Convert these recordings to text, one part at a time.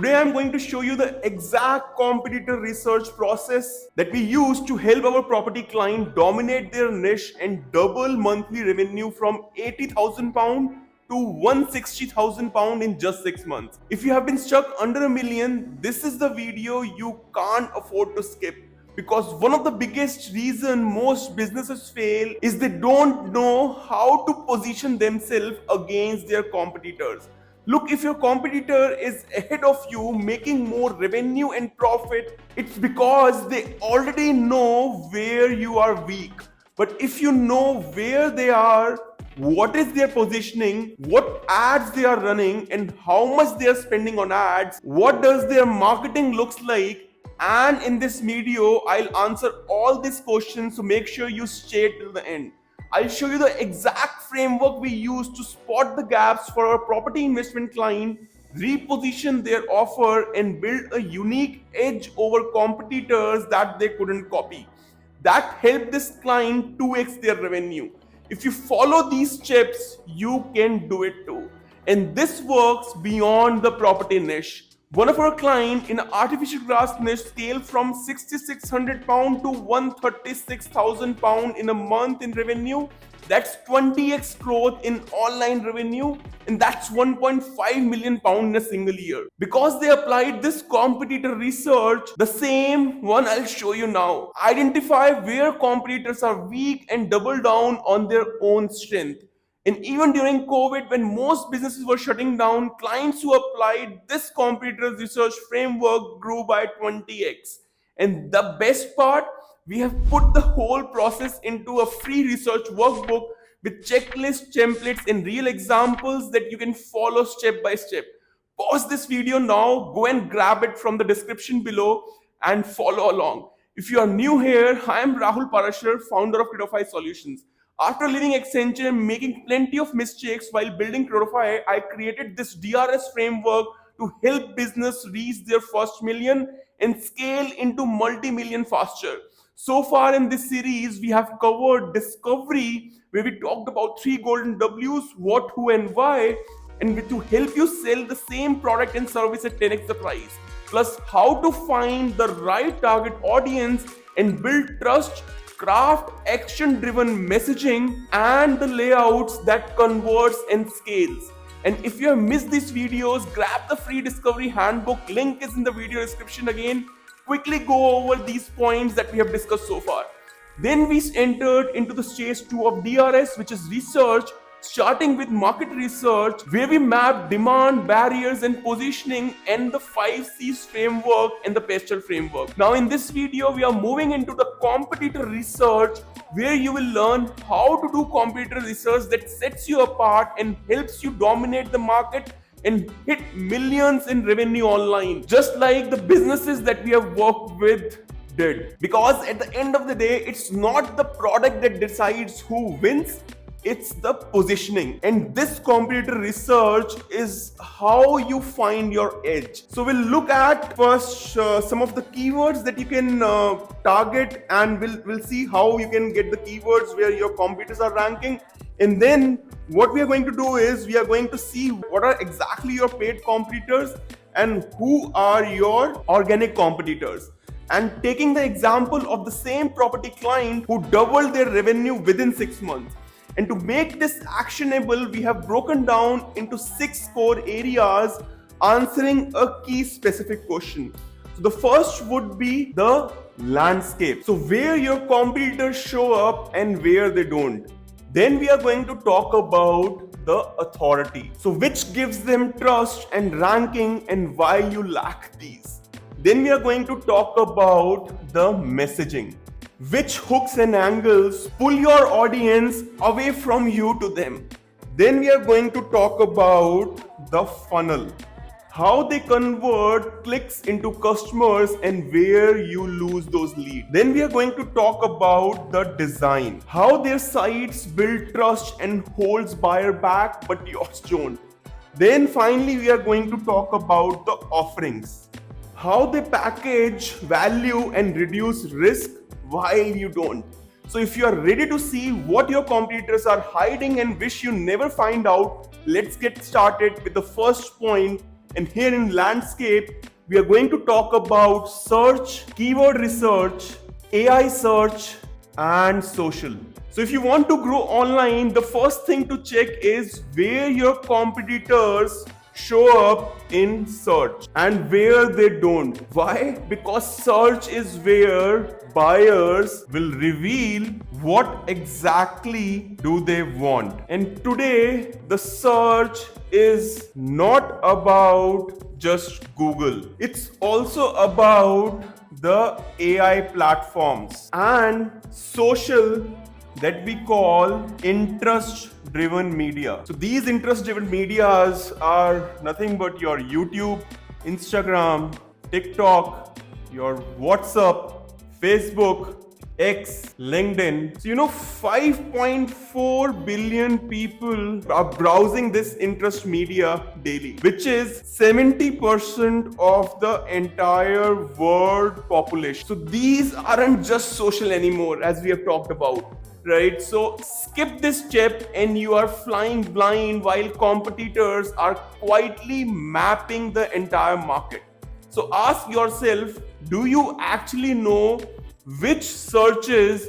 Today I'm going to show you the exact competitor research process that we use to help our property client dominate their niche and double monthly revenue from £80,000 to £160,000 in just 6 months. If you have been stuck under £1 million, this is the video you can't afford to skip. Because one of the biggest reason most businesses fail is they don't know how to position themselves against their competitors. Look, if your competitor is ahead of you making more revenue and profit, it's because they already know where you are weak. But if you know where they are, what is their positioning, what ads they are running, and how much they are spending on ads, what does their marketing looks like, and in this video I'll answer all these questions, so make sure you stay till the end. I'll show you the exact framework we use to spot the gaps for our property investment client, reposition their offer, and build a unique edge over competitors that they couldn't copy. That helped this client 2x their revenue. If you follow these steps, you can do it too. And this works beyond the property niche. One of our clients in artificial grass niche scaled from £6,600 to £136,000 in a month in revenue. That's 20x growth in online revenue, and that's £1.5 million in a single year. Because they applied this competitor research, the same one I'll show you now. Identify where competitors are weak and double down on their own strength. And even during COVID, when most businesses were shutting down, clients who applied this competitor research framework grew by 20x. And the best part, we have put the whole process into a free research workbook with checklists, templates, and real examples that you can follow step by step. Pause this video now, go and grab it from the description below and follow along. If you are new here, I am Rahul Parashar, founder of Credify Solutions. After leaving Accenture and making plenty of mistakes while building Credify, I created this DRS framework to help business reach their first million and scale into multi-million faster. So far in this series, we have covered discovery, where we talked about 3 golden W's, what, who, and why, and to help you sell the same product and service at 10x the price. Plus, how to find the right target audience and build trust, craft action-driven messaging, and the layouts that converts and scales. And if you have missed these videos, grab the free discovery handbook. Link is in the video description again. Quickly go over these points that we have discussed so far. Then we entered into the stage 2 of DRS, which is research, starting with market research, where we map demand, barriers, and positioning, and the 5 C's framework and the pestle framework. Now in this video, we are moving into the competitor research, where you will learn how to do competitor research that sets you apart and helps you dominate the market and hit millions in revenue online, just like the businesses that we have worked with did. Because at the end of the day, it's not the product that decides who wins, it's the positioning. And this competitor research is how you find your edge. So we'll look at first some of the keywords that you can target, and we'll see how you can get the keywords where your competitors are ranking. And then what we are going to do is we are going to see what are exactly your paid competitors and who are your organic competitors. And taking the example of the same property client who doubled their revenue within 6 months. And to make this actionable, we have broken down into 6 core areas answering a key specific question. So the first would be the landscape. So where your competitors show up and where they don't. Then we are going to talk about the authority. So which gives them trust and ranking and why you lack these. Then we are going to talk about the messaging. Which hooks and angles pull your audience away from you to them. Then we are going to talk about the funnel. How they convert clicks into customers and where you lose those leads. Then we are going to talk about the design. How their sites build trust and holds buyer back, but yours don't. Then finally, we are going to talk about the offerings. How they package value and reduce risk while you don't. So if you are ready to see what your competitors are hiding and wish you never find out, let's get started with the first point, And here in landscape, we are going to talk about search, keyword research, AI search, and social. So if you want to grow online, the first thing to check is where your competitors show up in search and where they don't. Why? Because search is where buyers will reveal what exactly do they want. And today the search is not about just Google. It's also about the AI platforms and social that we call interest-driven media. So these interest-driven medias are nothing but your YouTube, Instagram, TikTok, your WhatsApp, Facebook, X, LinkedIn. So 5.4 billion people are browsing this interest media daily, which is 70% of the entire world population. So these aren't just social anymore, as we have talked about. Right, so skip this step and you are flying blind while competitors are quietly mapping the entire market. So ask yourself, do you actually know which searches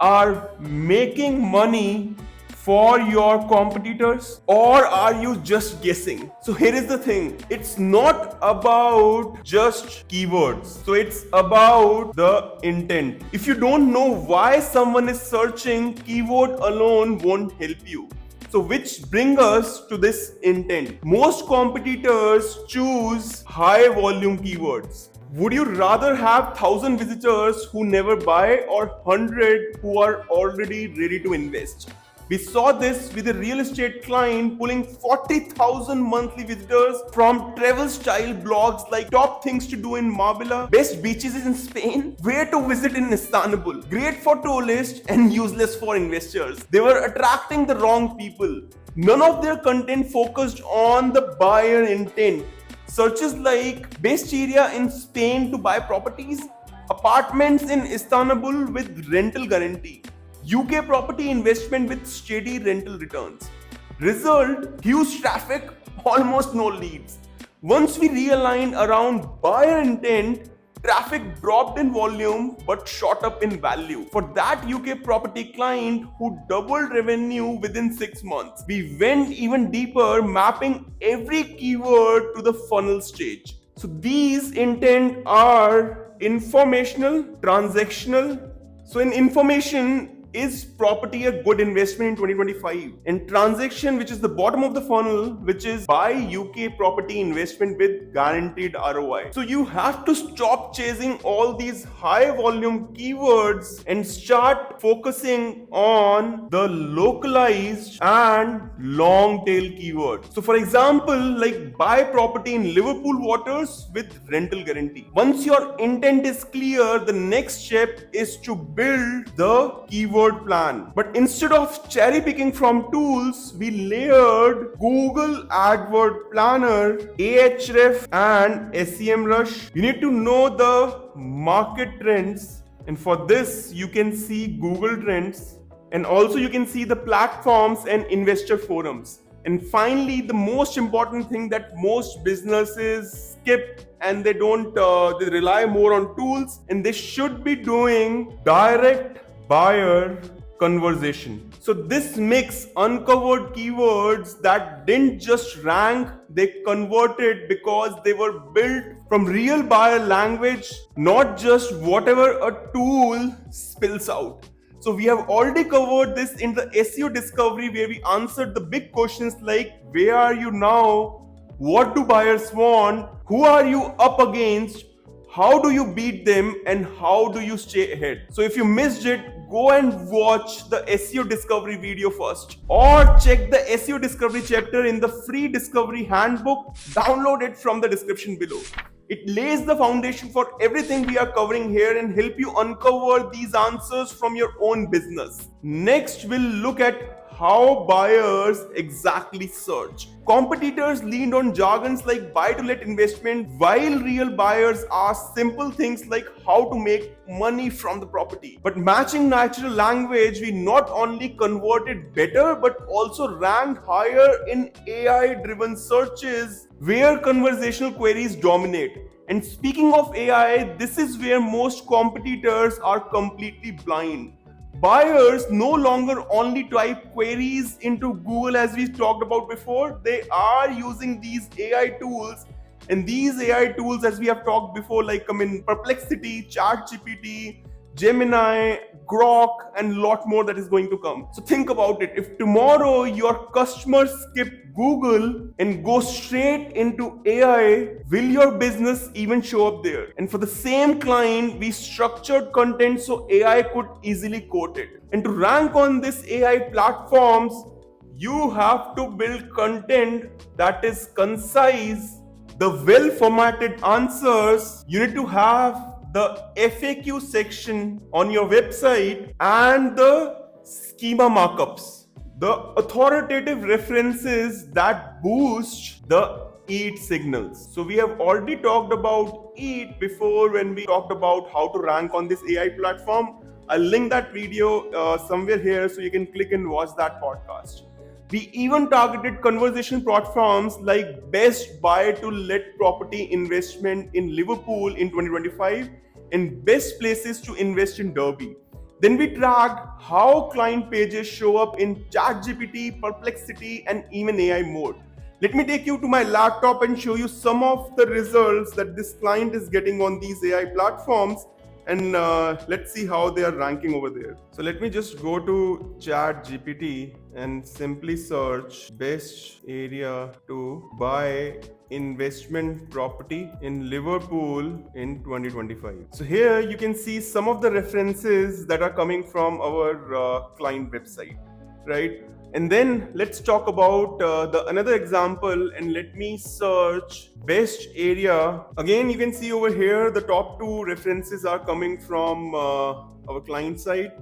are making money for your competitors, or are you just guessing? So here is the thing, it's not about just keywords, so it's about the intent. If you don't know why someone is searching, keyword alone won't help you. So which brings us to this intent. Most competitors choose high volume keywords. Would you rather have 1,000 visitors who never buy or 100 who are already ready to invest? We saw this with a real estate client pulling 40,000 monthly visitors from travel style blogs like top things to do in Marbella, best beaches in Spain, where to visit in Istanbul, great for tourists and useless for investors. They were attracting the wrong people. None of their content focused on the buyer intent. Searches like best area in Spain to buy properties, apartments in Istanbul with rental guarantee, UK property investment with steady rental returns. Result, huge traffic, almost no leads. Once we realigned around buyer intent, traffic dropped in volume but shot up in value. For that UK property client who doubled revenue within 6 months, we went even deeper, mapping every keyword to the funnel stage. So these intent are informational, transactional. So in information, is property a good investment in 2025? And transaction, which is the bottom of the funnel, which is buy UK property investment with guaranteed ROI. So you have to stop chasing all these high volume keywords and start focusing on the localized and long tail keywords. So for example, like buy property in Liverpool waters with rental guarantee. Once your intent is clear, the next step is to build the keyword plan. But instead of cherry picking from tools, we layered Google AdWord Planner, Ahref, and SEMrush. You need to know the market trends, and for this you can see Google Trends, and also you can see the platforms and investor forums. And finally, the most important thing that most businesses skip, and they don't they rely more on tools, and they should be doing direct buyer conversation. So this mix uncovered keywords that didn't just rank, they converted because they were built from real buyer language, not just whatever a tool spills out. So we have already covered this in the SEO discovery, where we answered the big questions like where are you now, what do buyers want, who are you up against, how do you beat them, and how do you stay ahead. So if you missed it, go and watch the SEO discovery video first, or check the SEO discovery chapter in the free discovery handbook. Download it from the description below. It lays the foundation for everything we are covering here and help you uncover these answers from your own business. Next, we'll look at how buyers exactly search. Competitors leaned on jargons like buy to let investment, while real buyers ask simple things like how to make money from the property. But matching natural language, we not only converted better but also ranked higher in AI driven searches where conversational queries dominate. And speaking of AI, this is where most competitors are completely blind. Buyers no longer only type queries into Google as we talked about before, they are using these AI tools. And these AI tools, as we have talked before, like Perplexity, ChatGPT, Gemini, Grok, and a lot more that is going to come. So think about it. If tomorrow your customers skip Google and go straight into AI, will your business even show up there? And for the same client, we structured content so AI could easily quote it. And to rank on this AI platforms, you have to build content that is concise, the well formatted answers. You need to have the FAQ section on your website and the schema markups, the authoritative references that boost the EAT signals. So we have already talked about EAT before when we talked about how to rank on this AI platform. I'll link that video somewhere here so you can click and watch that podcast. We even targeted conversation platforms like best buy to let property investment in Liverpool in 2025 and best places to invest in Derby. Then we tracked how client pages show up in ChatGPT, Perplexity, and even AI mode. Let me take you to my laptop and show you some of the results that this client is getting on these AI platforms, and let's see how they are ranking over there. So let me just go to ChatGPT and simply search best area to buy investment property in Liverpool in 2025. So here you can see some of the references that are coming from our client website, right? And then let's talk about the another example, and let me search best area. Again, you can see over here the top two references are coming from our client side,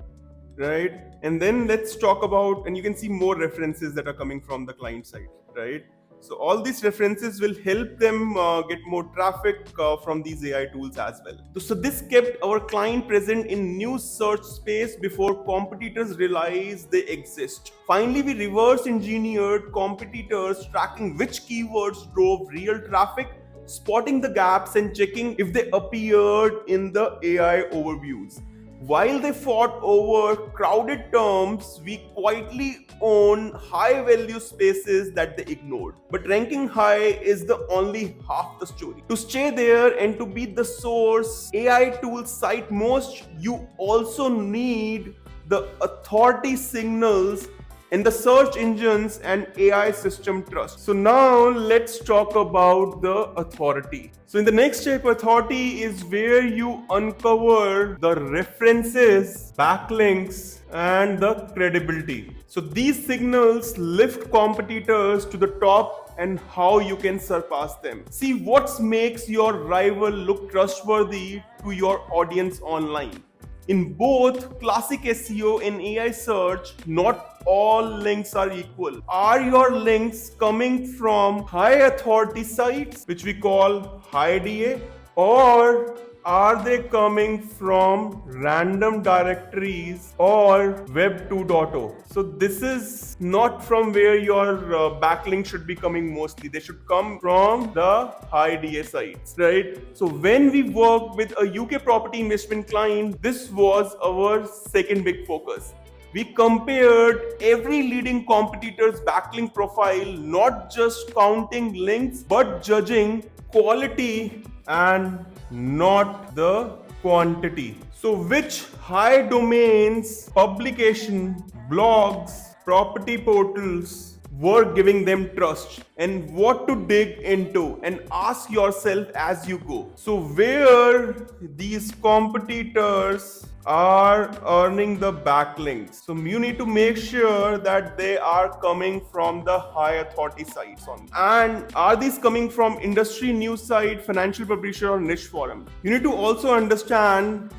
right? And then let's talk about, and you can see more references that are coming from the client side, right? So all these references will help them get more traffic from these AI tools as well. So this kept our client present in new search space before competitors realized they exist. Finally, we reverse engineered competitors, tracking which keywords drove real traffic, spotting the gaps, and checking if they appeared in the AI overviews. While they fought over crowded terms, we quietly own high value spaces that they ignored. But ranking high is the only half the story. To stay there and to be the source AI tools cite most, you also need the authority signals in the search engines and AI system trust. So now let's talk about the authority. So in the next step, authority is where you uncover the references, backlinks, and the credibility. So these signals lift competitors to the top and how you can surpass them. See what makes your rival look trustworthy to your audience online. In both classic SEO and AI search, not all links are equal. Are your links coming from high authority sites, which we call high DA, or are they coming from random directories or Web 2.0? So this is not from where your backlink should be coming mostly. They should come from the high DA sites, right? So when we worked with a UK property investment client, this was our second big focus. We compared every leading competitor's backlink profile, not just counting links, but judging quality and not the quantity. So which high domains, publication, blogs, property portals were giving them trust, and what to dig into, and ask yourself as you go. So where these competitors are earning the backlinks. So you need to make sure that they are coming from the high authority sites on. And are these coming from industry news site, financial publisher, or niche forum? You need to also understand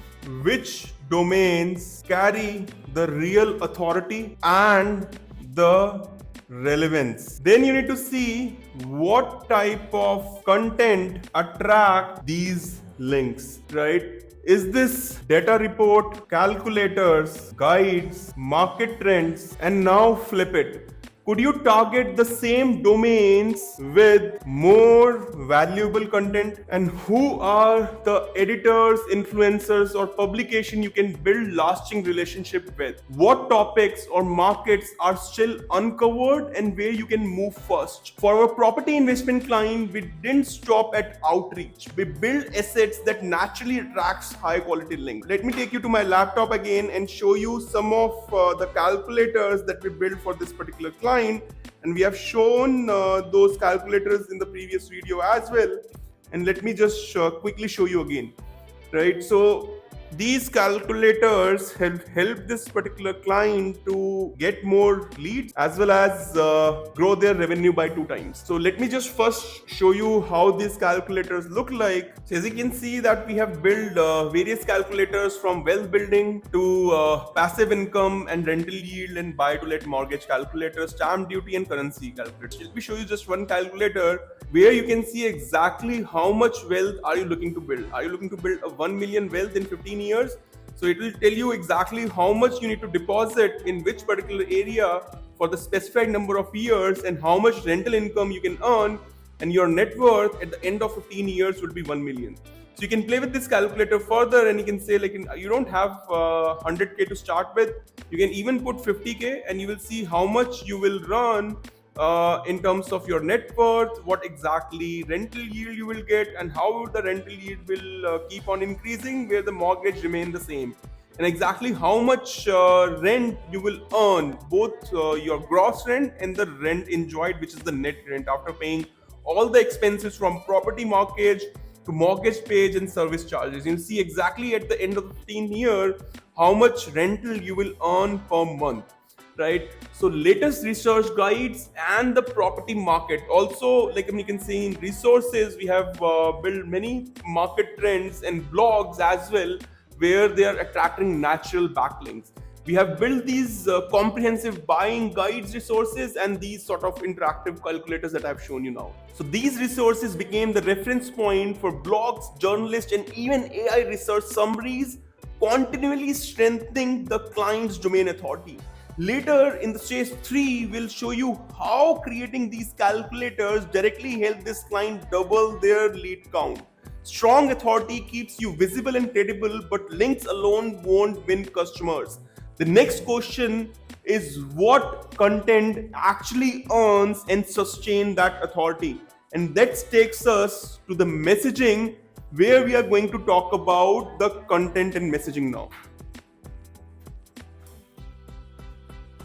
which domains carry the real authority and the relevance. Then you need to see what type of content attract these links, right? Is this data report, calculators, guides, market trends, and now flip it. Could you target the same domains with more valuable content? And who are the editors, influencers, or publication you can build lasting relationship with? What topics or markets are still uncovered and where you can move first? For our property investment client, we didn't stop at outreach. We build assets that naturally attracts high quality links. Let me take you to my laptop again and show you some of the calculators that we built for this particular client. And we have shown those calculators in the previous video as well. And let me just quickly show you again, right? So these calculators help this particular client to get more leads as well as grow their revenue by 2 times. So let me just first show you how these calculators look like. So as you can see that we have built various calculators from wealth building to passive income and rental yield and buy to let mortgage calculators, stamp duty and currency calculators. Let me show you just one calculator where you can see exactly how much wealth are you looking to build. Are you looking to build a 1 million wealth in 15 years? So it will tell you exactly how much you need to deposit in which particular area for the specified number of years and how much rental income you can earn, and your net worth at the end of 15 years would be 1 million. So you can play with this calculator further and you can say like you don't have 100k to start with. You can even put 50k and you will see how much you will run in terms of your net worth, what exactly rental yield you will get, and how the rental yield will keep on increasing where the mortgage remain the same, and exactly how much rent you will earn, both your gross rent and the rent enjoyed, which is the net rent after paying all the expenses from property mortgage to mortgage page and service charges. You'll see exactly at the end of the 15 year how much rental you will earn per month. Right, so latest research guides and the property market. Also, like you can see in resources, we have built many market trends and blogs as well, where they are attracting natural backlinks. We have built these comprehensive buying guides resources and these sort of interactive calculators that I've shown you now. So these resources became the reference point for blogs, journalists, and even AI research summaries, continually strengthening the client's domain authority. Later in the stage 3, we'll show you how creating these calculators directly help this client double their lead count. Strong authority keeps you visible and credible, but links alone won't win customers. The next question is what content actually earns and sustain that authority. And that takes us to the messaging, where we are going to talk about the content and messaging now.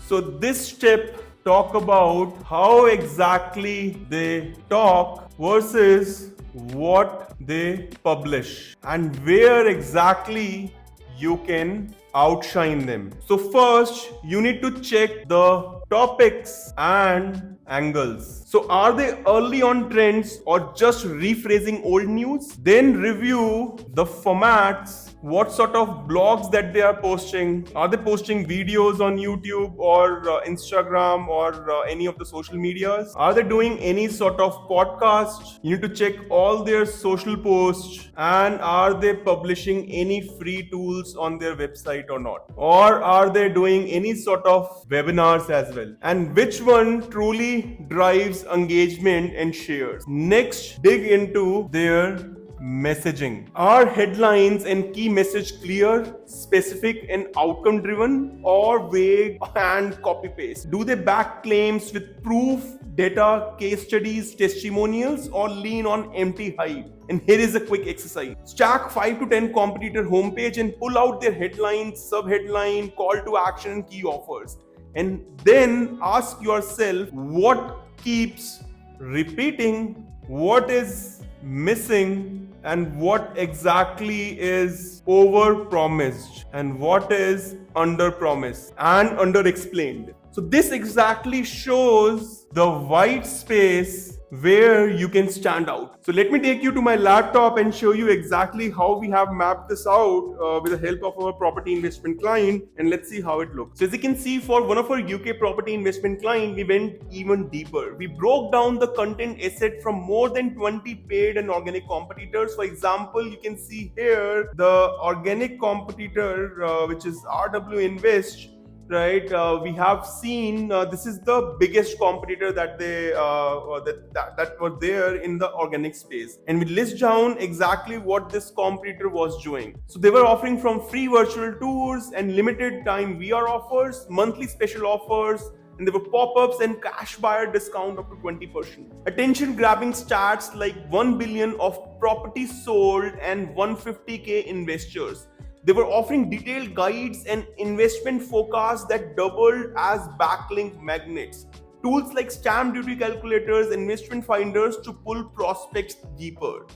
So this step talk about how exactly they talk versus what they publish and where exactly you can outshine them. So first you need to check the topics and angles. So are they early on trends or just rephrasing old news? Then review the formats, what sort of blogs that they are posting. Are they posting videos on YouTube or Instagram or any of the social medias? Are they doing any sort of podcast? You need to check all their social posts, and are they publishing any free tools on their website or not? Or are they doing any sort of webinars as well? And which one truly drives engagement and shares? Next, dig into their messaging. Are headlines and key message clear, specific, and outcome driven, or vague and copy paste? Do they back claims with proof, data, case studies, testimonials, or lean on empty hype? And here is a quick exercise. Stack 5 to 10 competitor homepage and pull out their headlines, sub-headline, call to action, and key offers. And then ask yourself what keeps repeating, what is missing, and what exactly is over promised and what is under promised and under explained. So this exactly shows the white space where you can stand out. So let me take you to my laptop and show you exactly how we have mapped this out with the help of our property investment client, and let's see how it looks. So as you can see, for one of our UK property investment client, we went even deeper. We broke down the content asset from more than 20 paid and organic competitors. For example, you can see here the organic competitor, which is RW Invest, right? We have seen this is the biggest competitor that that was there in the organic space, and we list down exactly what this competitor was doing. So they were offering from free virtual tours and limited time VR offers, monthly special offers, and there were pop-ups and cash buyer discount up to 20%. Attention grabbing stats like 1 billion of properties sold and 150k investors. They were offering detailed guides and investment forecasts that doubled as backlink magnets. Tools like stamp duty calculators, investment finders to pull prospects deeper.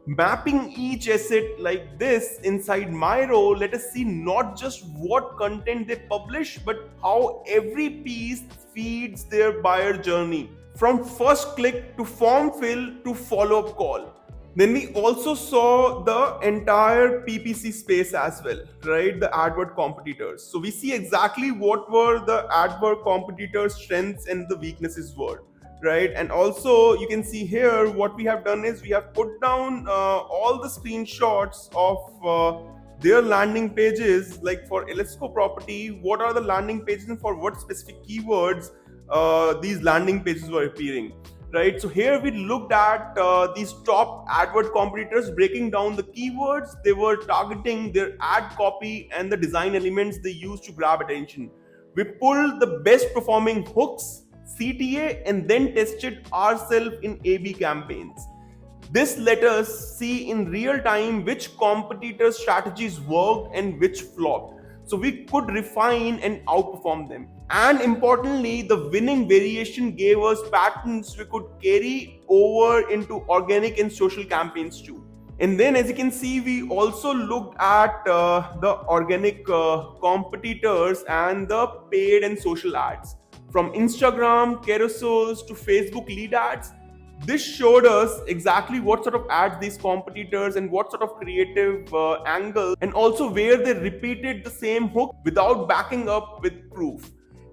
Mapping each asset like this inside my role, let us see not just what content they publish, but how every piece feeds their buyer journey, from first click to form fill to follow-up call. Then we also saw the entire PPC space as well, right? The AdWord competitors. So we see exactly what were the AdWord competitors' strengths and the weaknesses were, right? And also you can see here what we have done is we have put down all the screenshots of their landing pages. Like for Elisco property, what are the landing pages and for what specific keywords these landing pages were appearing, right? So here we looked at these top AdWord competitors, breaking down the keywords they were targeting, their ad copy, and the design elements they used to grab attention. We pulled the best performing hooks, CTA, and then tested ourselves in A/B campaigns. This let us see in real time which competitors' strategies worked and which flopped, so we could refine and outperform them. And importantly, the winning variation gave us patterns we could carry over into organic and social campaigns too. And then, as you can see, we also looked at the organic competitors and the paid and social ads, from Instagram carousels to Facebook lead ads. This showed us exactly what sort of ads these competitors and what sort of creative angle, and also where they repeated the same hook without backing up with proof.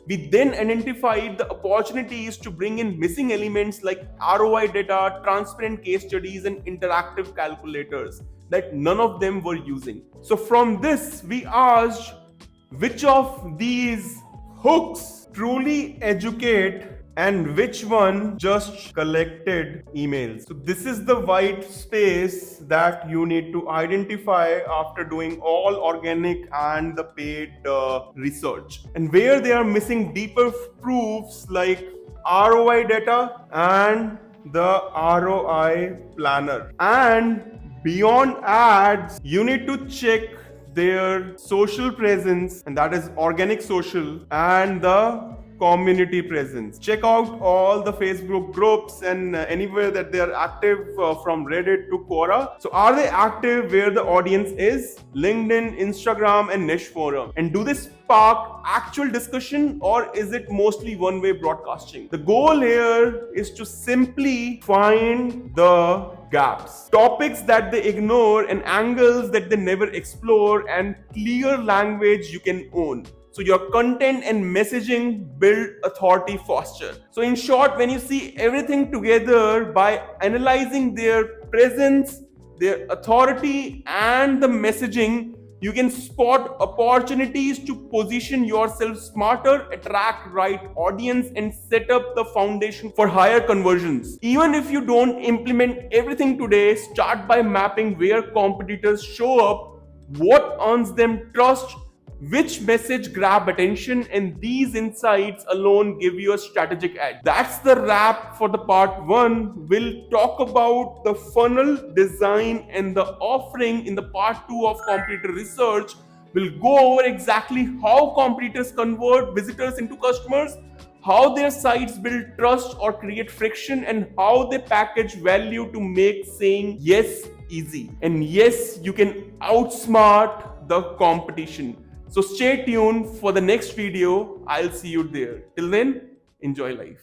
We then identified the opportunities to bring in missing elements like ROI data, transparent case studies, and interactive calculators that none of them were using. So from this, we asked which of these hooks truly educate and which one just collected emails. So this is the white space that you need to identify after doing all organic and the paid research, and where they are missing deeper proofs like ROI data and the ROI planner. And beyond ads, you need to check their social presence, and that is organic social, and the community presence. Check out all the Facebook groups and anywhere that they are active, from Reddit to Quora. So are they active where the audience is? LinkedIn, Instagram, and niche forum. And do they spark actual discussion, or is it mostly one-way broadcasting? The goal here is to simply find the gaps, topics that they ignore, and angles that they never explore, and clear language you can own. So your content and messaging build authority faster. So in short, when you see everything together by analyzing their presence, their authority, and the messaging, you can spot opportunities to position yourself smarter, attract right audience, and set up the foundation for higher conversions. Even if you don't implement everything today, start by mapping where competitors show up, what earns them trust, which message grab attention, and these insights alone give you a strategic edge. That's the wrap for the part 1. We'll talk about the funnel design and the offering in the part 2 of competitor research. We'll go over exactly how competitors convert visitors into customers, how their sites build trust or create friction, and how they package value to make saying yes easy. And yes, you can outsmart the competition. So stay tuned for the next video. I'll see you there. Till then, enjoy life.